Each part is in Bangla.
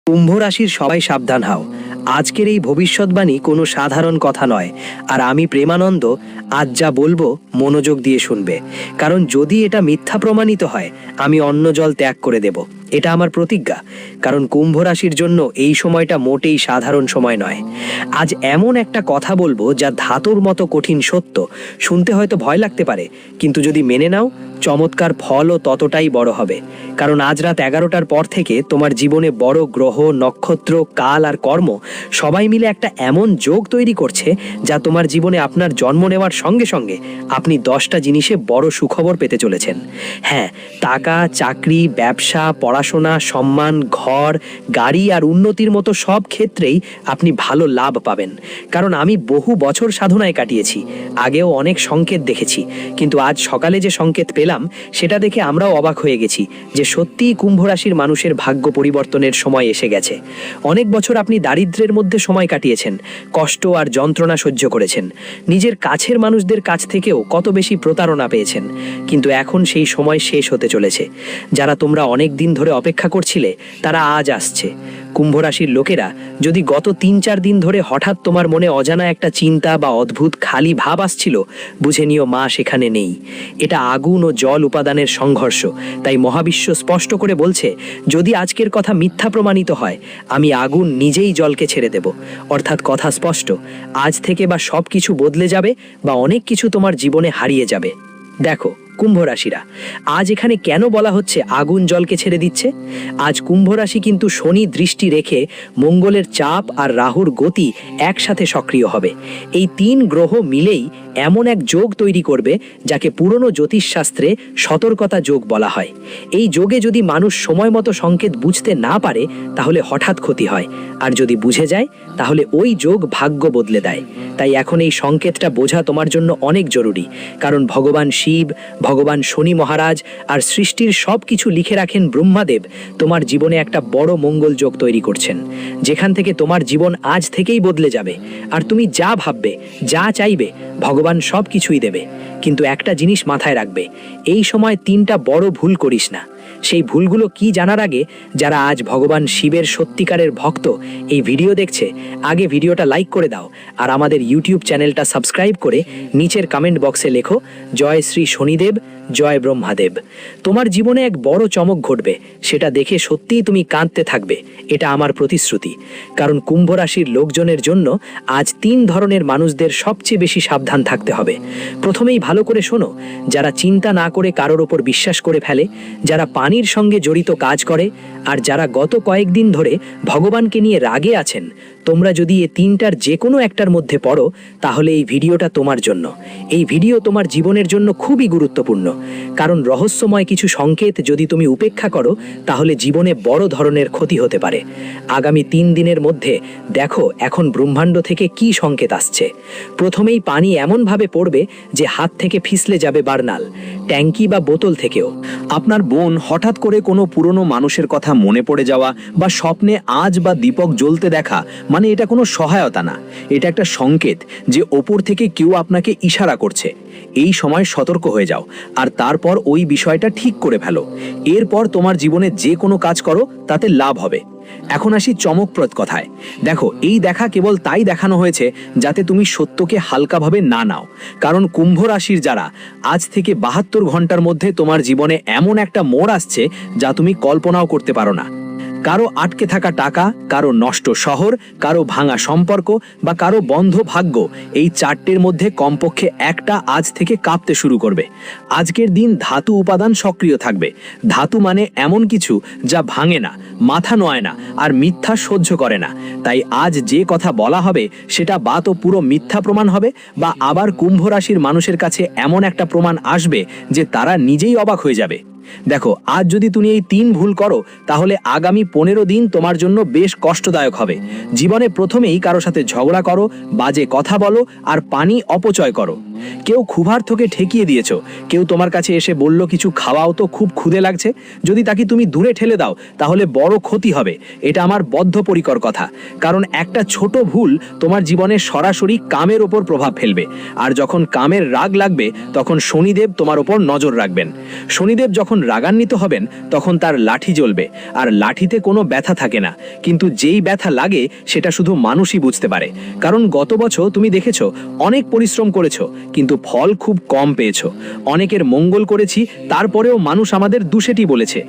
কুম্ভ রাশির সবাই সাবধান হও। আজকের এই ভবিষ্যৎবাণী কোনো সাধারণ কথা নয়। আর আমি প্রেমানন্দ আজ যা বলবো মনোযোগ দিয়ে শুনবে, কারণ যদি এটা মিথ্যা প্রমাণিত হয় আমি অন্ন জল ত্যাগ করে দেব। এটা আমার প্রতিজ্ঞা। কারণ কুম্ভ রাশির জন্য এই সময়টা মোটেই সাধারণ সময় নয়। আজ এমন একটা কথা বলবো যা ধাতুর মতো কঠিন সত্য। শুনতে হয়তো ভয় লাগতে পারে, কিন্তু যদি মেনে নাও চমৎকার ফলও ততটাই বড় হবে। কারণ আজ রাত 11টার পর থেকে তোমার জীবনে বড় গ্রহ, নক্ষত্র, কাল আর কর্ম সবাই মিলে একটা এমন যোগ তৈরি করছে যা তোমার জীবনে আপনার জন্ম নেওয়ার সঙ্গে সঙ্গে আপনি 10টা জিনিসে বড় সুখবর পেতে চলেছেন। হ্যাঁ, টাকা, চাকরি, ব্যবসা, পড়াশোনা, সম্মান, ঘর, গাড়ি আর উন্নতির মতো সব ক্ষেত্রেই আপনি ভালো লাভ পাবেন। কারণ আমি বহু বছর সাধনায় কাটিয়েছি, আগেও অনেক সংকেত দেখেছি, কিন্তু আজ সকালে যে সংকেত পেলাম সেটা দেখে আমরাও অবাক হয়ে গেছি যে সত্যিই কুম্ভ রাশির মানুষের ভাগ্য পরিবর্তনের সময় এসে গেছে। অনেক বছর আপনি দারিদ্র্যের মধ্যে সময় কাটিয়েছেন, কষ্ট আর যন্ত্রণা সহ্য করেছেন, নিজের কাছের মানুষদের কাছ থেকেও কত বেশি প্রতারণা পেয়েছেন। কিন্তু এখন সেই সময় শেষ হতে চলেছে। যারা তোমরা অনেক দিন ধরে অপেক্ষা করছিলে তারা আজ আসছে। কুম্ভ রাশির লোকেরা, যদি গত 3-4 দিন ধরে হঠাৎ তোমার মনে অজানা একটা চিন্তা বা অদ্ভুত খালি ভাব আসছিল, বুঝে নিও মা সেখানে নেই। এটা আগুন ও জল উপাদানের সংঘর্ষ। তাই মহাবিশ্ব স্পষ্ট করে বলছে, যদি আজকের কথা মিথ্যা প্রমাণিত হয় আমি আগুন নিজেই জলকে ছেড়ে দেব। অর্থাৎ কথা স্পষ্ট, আজ থেকে বা সব কিছু বদলে যাবে বা অনেক কিছু তোমার জীবনে হারিয়ে যাবে। দেখো কুম্ভ রাশিরা, আজ এখানে কেন বলা হচ্ছে আগুন জলকে ছেড়ে দিচ্ছে? আজ কুম্ভ রাশি কিন্তু শনি দৃষ্টি রেখে মঙ্গলের চাপ আর রাহুর গতি একসাথে সক্রিয় হবে। এই 3 গ্রহ মিলেই এমন এক যোগ তৈরি করবে যাকে পুরনো জ্যোতিষশাস্ত্রে সতর্কতা যোগ বলা হয়। এই যোগে যদি মানুষ সময় মতো সংকেত বুঝতে না পারে তাহলে হঠাৎ ক্ষতি হয়, আর যদি বুঝে যায় তাহলে ওই যোগ ভাগ্য বদলে দেয়। তাই এখন এই সংকেতটা বোঝা তোমার জন্য অনেক জরুরি। কারণ ভগবান শিব, ভগবান শনি মহারাজ আর সৃষ্টির সব কিছু লিখে রাখেন ব্রহ্মাদেব তোমার জীবনে একটা বড় মঙ্গল যোগ তৈরি করছেন, যেখান থেকে তোমার জীবন আজ থেকেই বদলে যাবে। আর তুমি যা ভাববে, যা চাইবে, ভগবান সব কিছুই দেবে। কিন্তু একটা জিনিস মাথায় রাখবে, এই সময় 3টা বড় ভুল করিস না। সেই ভুলগুলো কি জানার আগে যারা আজ ভগবান শিবের সত্যিকারের ভক্ত এই ভিডিও দেখছে, আগে ভিডিওটা লাইক করে দাও আর আমাদের ইউটিউব চ্যানেলটা সাবস্ক্রাইব করে নিচের কমেন্ট বক্সে লেখো জয় শ্রী শনিদেব, জয় ব্রহ্মাদেব। তোমার জীবনে এক বড় চমক ঘটবে, সেটা দেখে সত্যিই তুমি কাঁদতে থাকবে, এটা আমার প্রতিশ্রুতি। কারণ কুম্ভ রাশির লোকজনের জন্য আজ 3 ধরনের মানুষদের সবচেয়ে বেশি সাবধান থাকতে হবে। প্রথমেই ভালো করে শোনো, যারা চিন্তা না করে কারোর ওপর বিশ্বাস করে ফেলে, যারা পানির সঙ্গে জড়িত কাজ করে, আর যারা গত কয়েকদিন ধরে ভগবানকে নিয়ে রাগে আছেন। তোমরা যদি এই 3টার যে কোনো একটার মধ্যে পড়ো তাহলে এই ভিডিওটা তোমার জন্য। এই ভিডিও তোমার জীবনের জন্য খুবই গুরুত্বপূর্ণ। কারণ রহস্যময় কিছু সংকেত যদি তুমি উপেক্ষা করো তাহলে জীবনে বড় ধরনের ক্ষতি হতে পারে। আগামী 3 দিনের মধ্যে দেখো এখন ব্রহ্মাণ্ড থেকে কি সংকেত আসছে। প্রথমেই পানি এমনভাবে পড়বে যে হাত থেকে ফিসলে যাবে বার্নাল, ট্যাঙ্কি বা বোতল থেকেও। আপনার বোন হঠাৎ করে কোনো পুরনো মানুষের কথা মনে পড়ে যাওয়া বা স্বপ্নে আজ বা দীপক জ্বলতে দেখা, মানে এটা কোনো সহায়তা না, এটা একটা সংকেত যে ওপর থেকে কেউ আপনাকে ইশারা করছে। এই সময় সতর্ক হয়ে যাও আর তারপর ওই বিষয়টা ঠিক করে ফেলো। এরপর তোমার জীবনে যে কোনো কাজ করো তাতে লাভ হবে। এখন আসি চমকপ্রদ কথায়। দেখো, এই দেখা কেবল তাই দেখানো হয়েছে যাতে তুমি সত্যকে হালকাভাবে না নাও। কারণ কুম্ভ রাশির যারা, আজ থেকে 72 ঘন্টার মধ্যে তোমার জীবনে এমন একটা মোড় আসছে যা তুমি কল্পনাও করতে পারো না। কারো আটকে থাকা টাকা, কারো নষ্ট শহর, কারো ভাঙা সম্পর্ক বা কারো বন্ধ ভাগ্য, এই 4টের মধ্যে কমপক্ষে একটা আজ থেকে কাঁপতে শুরু করবে। আজকের দিন ধাতু উপাদান সক্রিয় থাকবে। ধাতু মানে এমন কিছু যা ভাঙে না, মাথা নয় না আর মিথ্যা সহ্য করে না। তাই আজ যে কথা বলা হবে সেটা বা তো পুরো মিথ্যা প্রমাণ হবে, বা আবার কুম্ভ রাশির মানুষের কাছে এমন একটা প্রমাণ আসবে যে তারা নিজেই অবাক হয়ে যাবে। দেখো, আজ যদি তুমি এই 3 ভুল করো তাহলে আগামী 15 দিন তোমার জন্য বেশ কষ্টদায়ক হবে। জীবনে প্রথমেই কারো সাথে ঝগড়া করো, বাজে কথা বলো আর পানি অপচয় করো। কেউ ক্ষুধার্তকে ঠেকিয়ে দিয়েছো, কেউ তোমার কাছে এসে বলল কিছু খাওয়াও তো, খুব ক্ষুধে লাগছে। যদি তাকে তুমি দূরে ঠেলে দাও তাহলে বড় ক্ষতি হবে। এটা আমার বদ্ধপরিকর কথা। কারণ একটা ছোট ভুল তোমার জীবনে সরাসরি কামের ওপর প্রভাব ফেলবে। আর যখন কামের রাগ লাগবে তখন শনিদেব তোমার ওপর নজর রাখবেন। শনিদেব যখন যখন রাগান্বিত হবেন তখন তার লাঠি জ্বলবে, আর লাঠিতে কোনো ব্যথা থাকে না, কিন্তু যেই ব্যথা লাগে সেটা শুধু মানুষই বুঝতে পারে। কারণ গত বছর তুমি দেখেছো অনেক পরিশ্রম করেছো, কিন্তু ফল খুব কম পেয়েছো। অনেকের মঙ্গল করেছি, তারপরেও মানুষ আমাদের দোষেটি বলেছে।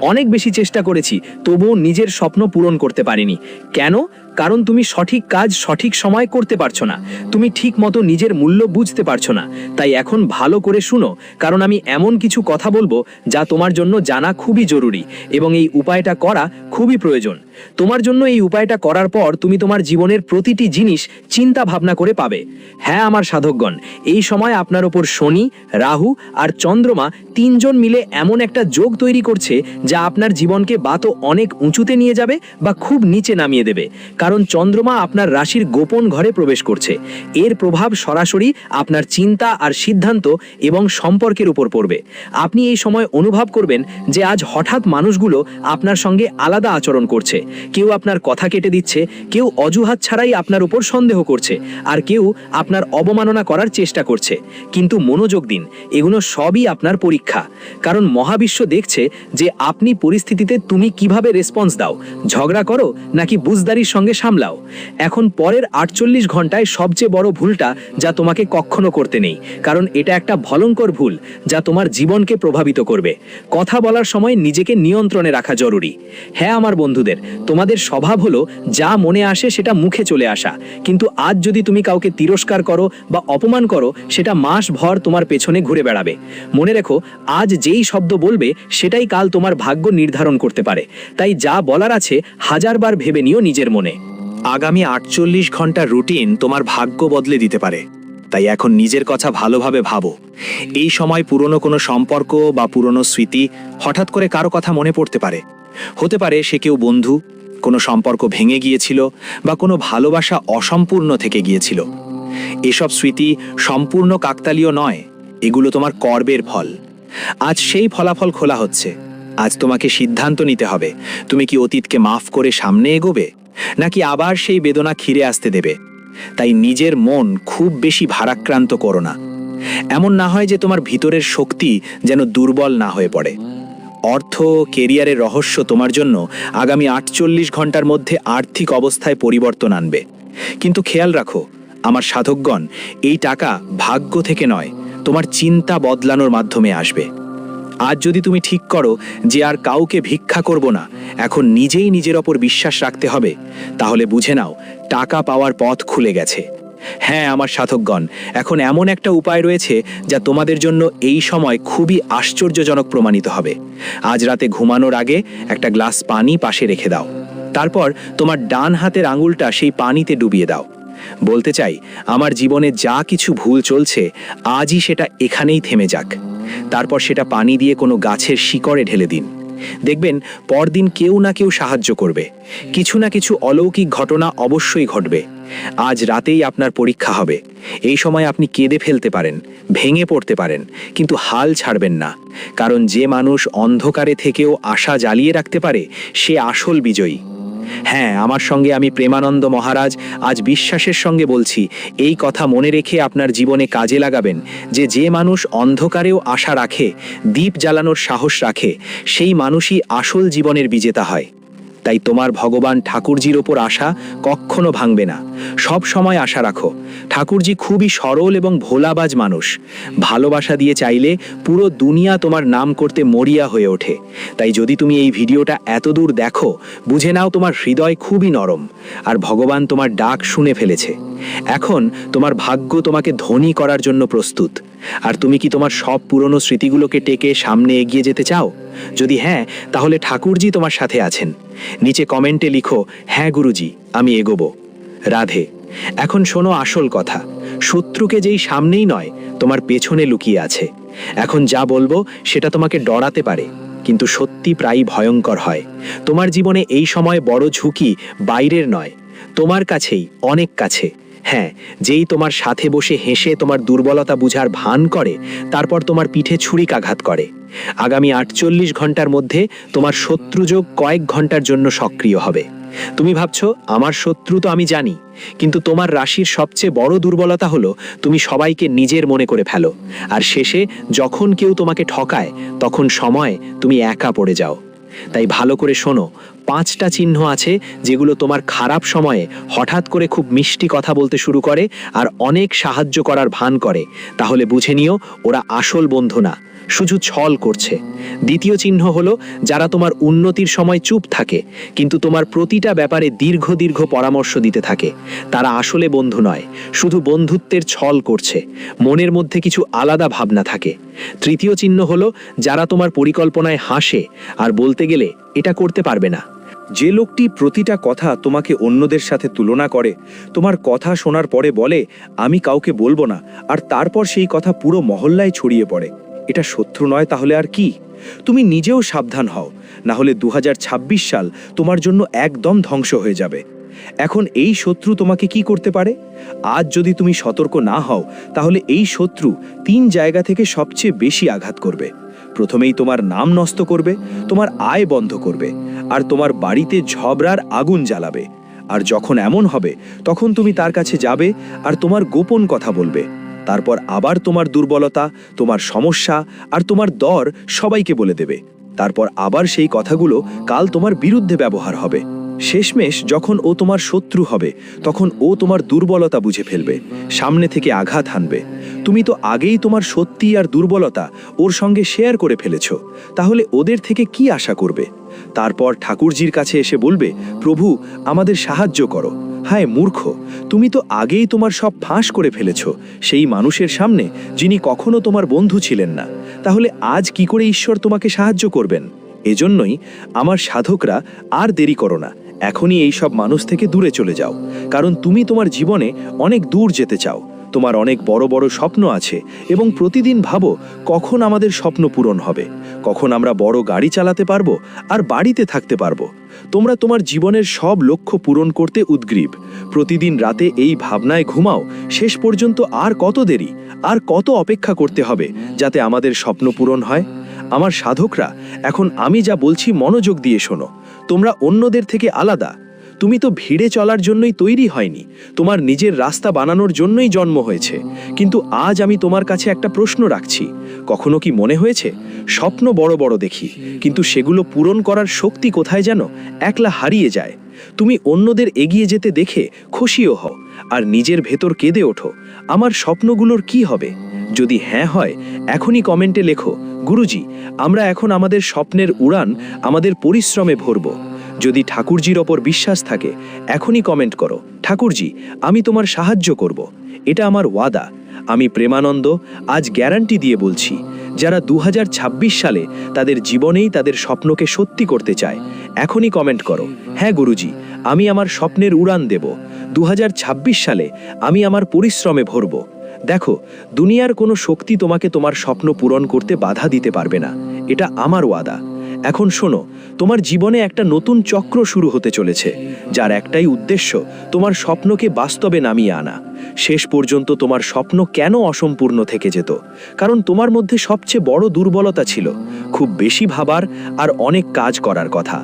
অনেক বেশি চেষ্টা করেছি, তবুও নিজের স্বপ্ন পূরণ করতে পারিনি। কেন? কারণ তুমি সঠিক কাজ সঠিক সময় করতে পারছো না, তুমি ঠিক মতো নিজের মূল্য বুঝতে পারছো না। তাই এখন ভালো করে শুনো, কারণ আমি এমন কিছু কথা বলবো যা তোমার জন্য জানা খুবই জরুরি, এবং এই উপায়টা করা খুবই প্রয়োজন। তোমার জন্য এই উপায়টা করার পর তুমি তোমার জীবনের প্রতিটি জিনিস চিন্তা ভাবনা করে পাবে। হ্যাঁ আমার সাধকগণ, এই সময় আপনার ওপর শনি, রাহু আর চন্দ্রমা তিনজন মিলে এমন একটা যোগ তৈরি করছে যা আপনার জীবনকে বা তো অনেক উঁচুতে নিয়ে যাবে বা খুব নিচে নামিয়ে দেবে। কারণ চন্দ্রমা আপনার রাশির গোপন ঘরে প্রবেশ করছে। এর প্রভাব সরাসরি আপনার চিন্তা আর সিদ্ধান্ত এবং সম্পর্কের উপর পড়বে। আপনি এই সময় অনুভব করবেন যে আজ হঠাৎ মানুষগুলো আপনার সঙ্গে আলাদা আচরণ করছে। কেউ আপনার কথা কেটে দিচ্ছে, কেউ অজুহাত ছাড়াই আপনার উপর সন্দেহ করছে, আর কেউ আপনার অবমাননা করার চেষ্টা করছে। কিন্তু মনোযোগ দিন, এগুলো সবই আপনার পরীক্ষা। কারণ মহাবিশ্ব দেখছে যে আপনি পরিস্থিতিতে তুমি কিভাবে রেসপন্স দাও, ঝগড়া করো নাকি বুঝদারির সঙ্গে সামলাও। এখন পরের 48 ঘন্টায় সবচেয়ে বড় ভুলটা যা তোমাকে কখনো করতে নেই, কারণ এটা একটা ভয়ঙ্কর ভুল যা তোমার জীবনকে প্রভাবিত করবে। কথা বলার সময় নিজেকে নিয়ন্ত্রণে রাখা জরুরি। হ্যাঁ আমার বন্ধুদের, তোমাদের স্বভাব হলো যা মনে আসে সেটা মুখে চলে আসা, কিন্তু আজ যদি তুমি কাউকে তিরস্কার করো বা অপমান করো, সেটা মাস ভর তোমার পেছনে ঘুরে বেড়াবে। মনে রেখো, আজ যেই শব্দ বলবে সেটাই কাল তোমার ভাগ্য নির্ধারণ করতে পারে। তাই যা বলার আছে 1000বার ভেবে নিও নিজের মনে। আগামী 48 ঘন্টার রুটিন তোমার ভাগ্য বদলে দিতে পারে। তাই এখন নিজের কথা ভালোভাবে ভাবো। এই সময় পুরনো কোনো সম্পর্ক বা পুরনো স্মৃতি হঠাৎ করে কারো কথা মনে পড়তে পারে। হতে পারে সে কেউ বন্ধু, কোনো সম্পর্ক ভেঙে গিয়েছিল বা কোনো ভালোবাসা অসম্পূর্ণ থেকে গিয়েছিল। এসব স্মৃতি সম্পূর্ণ কাকতালীয় নয়, এগুলো তোমার কর্মের ফল। আজ সেই ফলাফল খোলা হচ্ছে। আজ তোমাকে সিদ্ধান্ত নিতে হবে, তুমি কি অতীতকে মাফ করে সামনে এগোবে, নাকি আবার সেই বেদনা খিরে আসতে দেবে। তাই নিজের মন খুব বেশি ভারাক্রান্ত করো না। এমন না হয় যে তোমার ভিতরের শক্তি যেন দুর্বল না হয়ে পড়ে। অর্থ, কেরিয়ারের রহস্য তোমার জন্য আগামী 48 ঘন্টার মধ্যে আর্থিক অবস্থায় পরিবর্তন আনবে। কিন্তু খেয়াল রাখো আমার সাধকগণ, এই টাকা ভাগ্য থেকে নয়, তোমার চিন্তা বদলানোর মাধ্যমে আসবে। আজ যদি তুমি ঠিক করো যে আর কাউকে ভিক্ষা করব না, এখন নিজেই নিজের ওপর বিশ্বাস রাখতে হবে, তাহলে বুঝে নাও টাকা পাওয়ার পথ খুলে গেছে। হ্যাঁ আমার সাধকগণ, এখন এমন একটা উপায় রয়েছে যা তোমাদের জন্য এই সময় খুবই আশ্চর্যজনক প্রমাণিত হবে। আজ রাতে ঘুমানোর আগে একটা গ্লাস পানি পাশে রেখে দাও। তারপর তোমার ডান হাতের আঙুলটা সেই পানিতে ডুবিয়ে দাও। বলতে চাই, আমার জীবনে যা কিছু ভুল চলছে আজই সেটা এখানেই থেমে যাক। তারপর সেটা পানি দিয়ে কোনো গাছের শিকড়ে ঢেলে দিন। দেখবেন পরদিন কেউ না কেউ সাহায্য করবে। কিছু না কিছু অলৌকিক ঘটনা অবশ্যই ঘটবে। আজ রাতেই আপনার পরীক্ষা হবে। এই সময় আপনি কেঁদে ফেলতে পারেন, ভেঙে পড়তে পারেন, কিন্তু হাল ছাড়বেন না। কারণ যে মানুষ অন্ধকারে থেকেও আশা জ্বালিয়ে রাখতে পারে সে আসল বিজয়ী। হ্যাঁ, আমার সঙ্গে আমি প্রেমানন্দ মহারাজ আজ বিশ্বাসের সঙ্গে বলছি, এই কথা মনে রেখে আপনার জীবনে কাজে লাগাবেন যে মানুষ অন্ধকারেও আশা রাখে, দীপ জ্বালানোর সাহস রাখে, সেই মানুষই আসল জীবনের বিজেতা হয়। তাই তোমার ভগবান ঠাকুরজির ওপর আশা কখনো ভাঙবে না। সব সময় আশা রাখো। ঠাকুরজি খুবই সরল এবং ভোলাবাজ মানুষ। ভালোবাসা দিয়ে চাইলে পুরো দুনিয়া তোমার নাম করতে মরিয়া হয়ে ওঠে। তাই যদি তুমি এই ভিডিওটা এত দূর দেখো, বুঝে নাও তোমার হৃদয় খুবই নরম, আর ভগবান তোমার ডাক শুনে ফেলেছে। এখন তোমার ভাগ্য তোমাকে ধনী করার জন্য প্রস্তুত। আর তুমি কি তোমার সব পুরনো স্মৃতিগুলোকে টেকে সামনে এগিয়ে যেতে চাও? যদি হ্যাঁ, তাহলে ঠাকুরজি তোমার সাথে আছেন। নিচে কমেন্টে লিখো, হ্যাঁ গুরুজি, আমি এগোবো। রাধে। এখন শোনো আসল কথা। শত্রুকে যেই সামনেই নয়, তোমার পেছনে লুকিয়ে আছে। এখন যা বলবো সেটা তোমাকে ডরাতে পারে, কিন্তু সত্যি প্রায়ই ভয়ঙ্কর হয়। তোমার জীবনে এই সময় বড় ঝুঁকি বাইরের নয়, তোমার কাছেই, অনেক কাছে। হ্যাঁ, যেই তোমার সাথে বসে হেসে তোমার দুর্বলতা বুঝার ভান করে, তারপর তোমার পিঠে ছুরিকাঘাত করে। আগামী 48 ঘন্টার মধ্যে তোমার শত্রুযোগ কয়েক ঘন্টার জন্য সক্রিয় হবে। তুমি ভাবছো আমার শত্রু তো আমি জানি, কিন্তু তোমার রাশির সবচেয়ে বড় দুর্বলতা হলো তুমি সবাইকে নিজের মনে করে ফেলো, আর শেষে যখন কেউ তোমাকে ঠকায় তখন সময় তুমি একা পড়ে যাও। তাই ভালো করে শোনো, 5টা চিহ্ন আছে যেগুলো তোমার খারাপ সময়ে হঠাৎ করে খুব মিষ্টি কথা বলতে শুরু করে আর অনেক সাহায্য করার ভান করে। তাহলে বুঝে নিও ওরা আসল বন্ধু না, শুধু ছল করছে। দ্বিতীয় চিহ্ন হলো যারা তোমার উন্নতির সময় চুপ থাকে কিন্তু তোমার প্রতিটা ব্যাপারে দীর্ঘ দীর্ঘ পরামর্শ দিতে থাকে। তারা আসলে বন্ধু নয়, শুধু বন্ধুত্বের ছল করছে, মনের মধ্যে কিছু আলাদা ভাবনা থাকে। তৃতীয় চিহ্ন হলো যারা তোমার পরিকল্পনায় হাসে আর বলতে গেলে এটা করতে পারবে না। যে লোকটি প্রতিটা কথা তোমাকে অন্যদের সাথে তুলনা করে, তোমার কথা শোনার পরে বলে আমি কাউকে বলবো না, আর তারপর সেই কথা পুরো মহল্লায় ছড়িয়ে পড়ে, এটা শত্রু নয় তাহলে আর কি? তুমি নিজেও সাবধান হও, না হলে 2026 সাল তোমার জন্য একদম ধ্বংস হয়ে যাবে। এখন এই শত্রু তোমাকে কি করতে পারে? আজ যদি তুমি সতর্ক না হও তাহলে এই শত্রু 3 জায়গা থেকে সবচেয়ে বেশি আঘাত করবে। প্রথমেই তোমার নাম নষ্ট করবে, তোমার আয় বন্ধ করবে, আর তোমার বাড়িতে ঝগড়ার আগুন জ্বালাবে। আর যখন এমন হবে তখন তুমি তার কাছে যাবে আর তোমার গোপন কথা বলবে। তারপর আবার তোমার দুর্বলতা, তোমার সমস্যা আর তোমার দর সবাইকে বলে দেবে। তারপর আবার সেই কথাগুলো কাল তোমার বিরুদ্ধে ব্যবহার হবে। শেষমেশ যখন ও তোমার শত্রু হবে তখন ও তোমার দুর্বলতা বুঝে ফেলবে, সামনে থেকে আঘাত হানবে। তুমি তো আগেই তোমার সত্যি আর দুর্বলতা ওর সঙ্গে শেয়ার করে ফেলেছ, তাহলে ওদের থেকে কি আশা করবে? তারপর ঠাকুরজির কাছে এসে বলবে, প্রভু আমাদের সাহায্য করো। হায় মূর্খ, তুমি তো আগেই তোমার সব ফাঁস করে ফেলেছ সেই মানুষের সামনে যিনি কখনো তোমার বন্ধু ছিলেন না। তাহলে আজ কি করে ঈশ্বর তোমাকে সাহায্য করবেন? এজন্যই আমার সাধকরা, আর দেরি করো না, এখনই এই সব মানুষ থেকে দূরে চলে যাও। কারণ তুমি তোমার জীবনে অনেক দূর যেতে চাও, তোমার অনেক বড় বড় স্বপ্ন আছে এবং প্রতিদিন ভাবো কখন আমাদের স্বপ্ন পূরণ হবে, কখন আমরা বড় গাড়ি চালাতে পারবো আর বাড়িতে থাকতে পারবো। তোমরা তোমার জীবনের সব লক্ষ্য পূরণ করতে উদ্গ্রীব। প্রতিদিন রাতে এই ভাবনায় ঘুমাও, শেষ পর্যন্ত আর কত দেরি, আর কত অপেক্ষা করতে হবে যাতে আমাদের স্বপ্ন পূরণ হয়? আমার সাধকরা, এখন আমি যা বলছি মনোযোগ দিয়ে শোনো। তোমরা অন্যদের থেকে আলাদা। তুমি তো ভিড়ে চলার জন্যই তৈরি হয়নি, তোমার নিজের রাস্তা বানানোর জন্যই জন্ম হয়েছে। কিন্তু আজ আমি তোমার কাছে একটা প্রশ্ন রাখছি, কখনো কি মনে হয়েছে স্বপ্ন বড় বড় দেখি, কিন্তু সেগুলো পূরণ করার শক্তি কোথায় যেন একলা হারিয়ে যায়? তুমি অন্যদের এগিয়ে যেতে দেখে খুশিও হও আর নিজের ভেতর কেঁদে ওঠো, আমার স্বপ্নগুলোর কি হবে? যদি হ্যাঁ হয় এখনই কমেন্টে লেখো, গুরুজি আমরা এখন আমাদের স্বপ্নের উড়ান আমাদের পরিশ্রমে ভরব। যদি ঠাকুরজির ওপর বিশ্বাস থাকে এখনই কমেন্ট করো, ঠাকুরজি আমি তোমার সাহায্য করব। এটা আমার ওয়াদা। আমি প্রেমানন্দ আজ গ্যারান্টি দিয়ে বলছি, যারা 2026 সালে তাদের জীবনেই তাদের স্বপ্নকে সত্যি করতে চায় এখনই কমেন্ট করো, হ্যাঁ গুরুজি আমি আমার স্বপ্নের উড়ান দেব। 2026 সালে আমি আমার পরিশ্রমে ভরব। দেখো, দুনিয়ার কোনো শক্তি তোমাকে তোমার স্বপ্ন পূরণ করতে বাধা দিতে পারবে না, এটা আমার ওয়াদা। এখন শোনো, তোমার জীবনে একটা নতুন চক্র শুরু হতে চলেছে, যার একটাই উদ্দেশ্য তোমার স্বপ্নকে বাস্তবে নামিয়ে আনা। শেষ পর্যন্ত তোমার স্বপ্ন কেন অসম্পূর্ণ থেকে যেত? কারণ তোমার মধ্যে সবচেয়ে বড় দুর্বলতা ছিল খুব বেশি ভাবার আর অনেক কাজ করার কথা।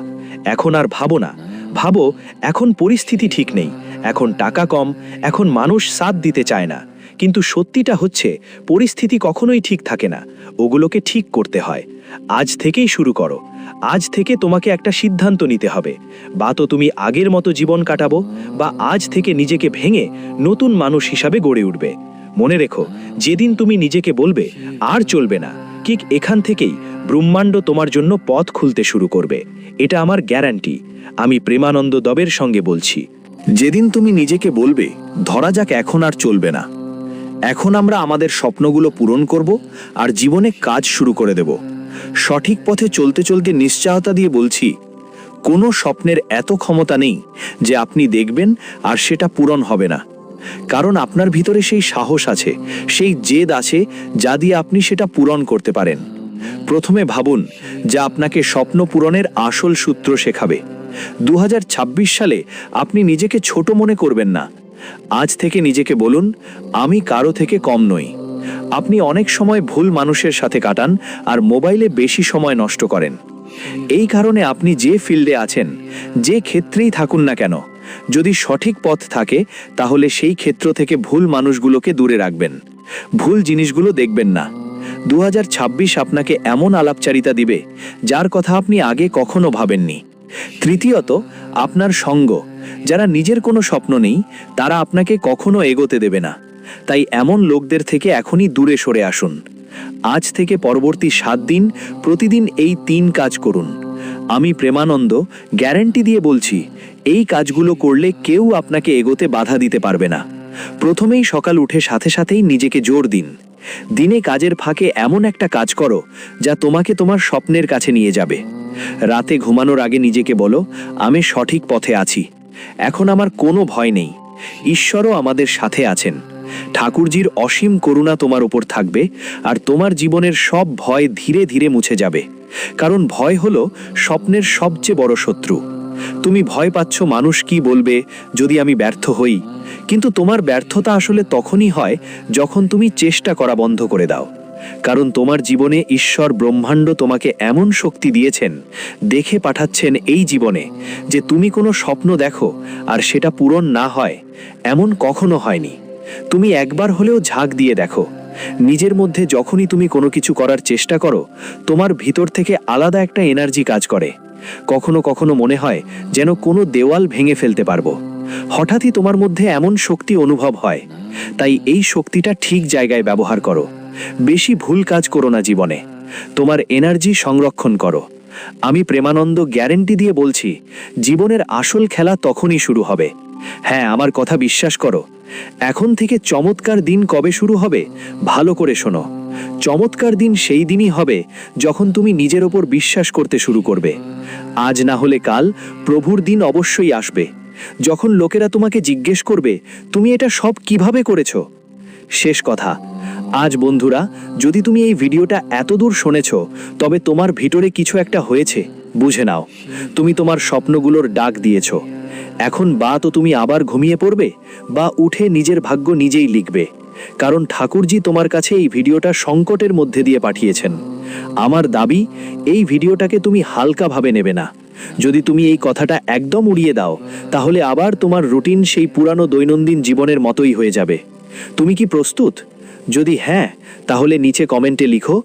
এখন আর ভাবো না, ভাবো এখন পরিস্থিতি ঠিক নেই, এখন টাকা কম, এখন মানুষ সাথ দিতে চায় না। কিন্তু সত্যিটা হচ্ছে পরিস্থিতি কখনোই ঠিক থাকে না, ওগুলোকে ঠিক করতে হয়। আজ থেকেই শুরু করো। আজ থেকে তোমাকে একটা সিদ্ধান্ত নিতে হবে, বা তো তুমি আগের মতো জীবন কাটাবো, বা আজ থেকে নিজেকে ভেঙে নতুন মানুষ হিসাবে গড়ে উঠবে। মনে রেখো, যেদিন তুমি নিজেকে বলবে আর চলবে না, ঠিক এখান থেকেই ব্রহ্মাণ্ড তোমার জন্য পথ খুলতে শুরু করবে। এটা আমার গ্যারান্টি। আমি প্রেমানন্দ দবের সঙ্গে বলছি। যেদিন তুমি নিজেকে বলবে ধরা যাক এখন আর চলবে না, এখন আমরা আমাদের স্বপ্নগুলো পূরণ করব আর জীবনে কাজ শুরু করে দেব। সঠিক পথে চলতে চলতে নিশ্চয়তা দিয়ে বলছি, কোনো স্বপ্নের এত ক্ষমতা নেই যে আপনি দেখবেন আর সেটা পূরণ হবে না। কারণ আপনার ভিতরে সেই সাহস আছে, সেই জেদ আছে যা দিয়ে আপনি সেটা পূরণ করতে পারেন। প্রথমে ভাবুন যা আপনাকে স্বপ্ন পূরণের আসল সূত্র শেখাবে। 2026 সালে আপনি নিজেকে ছোট মনে করবেন না। আজ থেকে নিজেকে বলুন, আমি কারো থেকে কম নই, আপনি অনেক সময় ভুল মানুষের সাথে কাটান আর মোবাইলে বেশি সময় নষ্ট করেন। এই কারণে আপনি যে ফিল্ডে আছেন, যে ক্ষেত্রেই থাকুন না কেন, যদি সঠিক পথ থাকে তাহলে সেই ক্ষেত্র থেকে ভুল মানুষগুলোকে দূরে রাখবেন, ভুল জিনিসগুলো দেখবেন না। 2026 আপনাকে এমন আলাপচারিতা দিবে যার কথা আপনি আগে কখনো ভাবেননি। তৃতীয়ত, আপনার সঙ্গ। যারা নিজের কোনো স্বপ্ন নেই তারা আপনাকে কখনো এগোতে দেবে না। তাই এমন লোকদের থেকে এখনই দূরে সরে আসুন। আজ থেকে পরবর্তী 7 দিন প্রতিদিন এই 3 কাজ করুন। আমি প্রেমানন্দ গ্যারান্টি দিয়ে বলছি, এই কাজগুলো করলে কেউ আপনাকে এগোতে বাধা দিতে পারবে না। প্রথমেই সকাল উঠে সাথে সাথেই নিজেকে জোর দিন। দিনে কাজের ফাঁকে এমন একটা কাজ করো যা তোমাকে তোমার স্বপ্নের কাছে নিয়ে যাবে। রাতে ঘুমানোর আগে নিজেকে বলো, আমি সঠিক পথে আছি, এখন আমার কোনো ভয় নেই, ঈশ্বরও আমাদের সাথে আছেন। ঠাকুরজির অসীম করুণা তোমার উপর থাকবে আর তোমার জীবনের সব ভয় ধীরে ধীরে মুছে যাবে। কারণ ভয় হলো স্বপ্নের সবচেয়ে বড় শত্রু। তুমি ভয় পাচ্ছ মানুষ কি বলবে যদি আমি ব্যর্থ হই, কিন্তু তোমার ব্যর্থতা আসলে তখনই হয় যখন তুমি চেষ্টা করা বন্ধ করে দাও। কারণ তোমার জীবনে ঈশ্বর ব্রহ্মাণ্ড তোমাকে এমন শক্তি দিয়েছেন, দেখে পাঠাচ্ছেন এই জীবনে, যে তুমি কোনো স্বপ্ন দেখো আর সেটা পূরণ না হয়, এমন কখনো হয়নি। তুমি একবার হলেও ঝাঁক দিয়ে দেখো। নিজের মধ্যে যখনই তুমি কোনো কিছু করার চেষ্টা করো, তোমার ভিতর থেকে আলাদা একটা এনার্জি কাজ করে। কখনো কখনো মনে হয় যেন কোনো দেওয়াল ভেঙে ফেলতে পারবো। হঠাৎই তোমার মধ্যে এমন শক্তি অনুভব হয়। তাই এই শক্তিটা ঠিক জায়গায় ব্যবহার করো। বেশি ভুল কাজ করো না জীবনে। তোমার এনার্জি সংরক্ষণ করো। আমি প্রেমানন্দ গ্যারেন্টি দিয়ে বলছি, জীবনের আসল খেলা তখনই শুরু হবে। হ্যাঁ, আমার কথা বিশ্বাস করো। এখন থেকে চমৎকার দিন কবে শুরু হবে ভালো করে শোনো। চমৎকার দিন সেই দিনই হবে যখন তুমি নিজের ওপর বিশ্বাস করতে শুরু করবে। আজ না হলে কাল প্রভুর দিন অবশ্যই আসবে, যখন লোকেরা তোমাকে জিজ্ঞেস করবে তুমি এটা সব কিভাবে করেছো। শেষ কথা, আজ বন্ধুরা, যদি তুমি এই ভিডিওটা এতদূর শুনেছো, তবে তোমার ভিতরে কিছু একটা হয়েছে, বুঝে নাও। তুমি তোমার স্বপ্নগুলোর ডাক দিয়েছো। এখন বা তো তুমি আবার ঘুমিয়ে পড়বে, বা উঠে নিজের ভাগ্য নিজেই লিখবে। কারণ ঠাকুরজি তোমার কাছে এই ভিডিওটা সংকটের মধ্যে দিয়ে পাঠিয়েছেন। আমার দাবি, এই ভিডিওটাকে তুমি হালকাভাবে নেবে না। যদি তুমি এই কথাটা একদম উড়িয়ে দাও, তাহলে আবার তোমার রুটিন সেই পুরানো দৈনন্দিন জীবনের মতোই হয়ে যাবে। তুমি কি প্রস্তুত? যদি হ্যাঁ, তাহলে নিচে কমেন্টে লিখো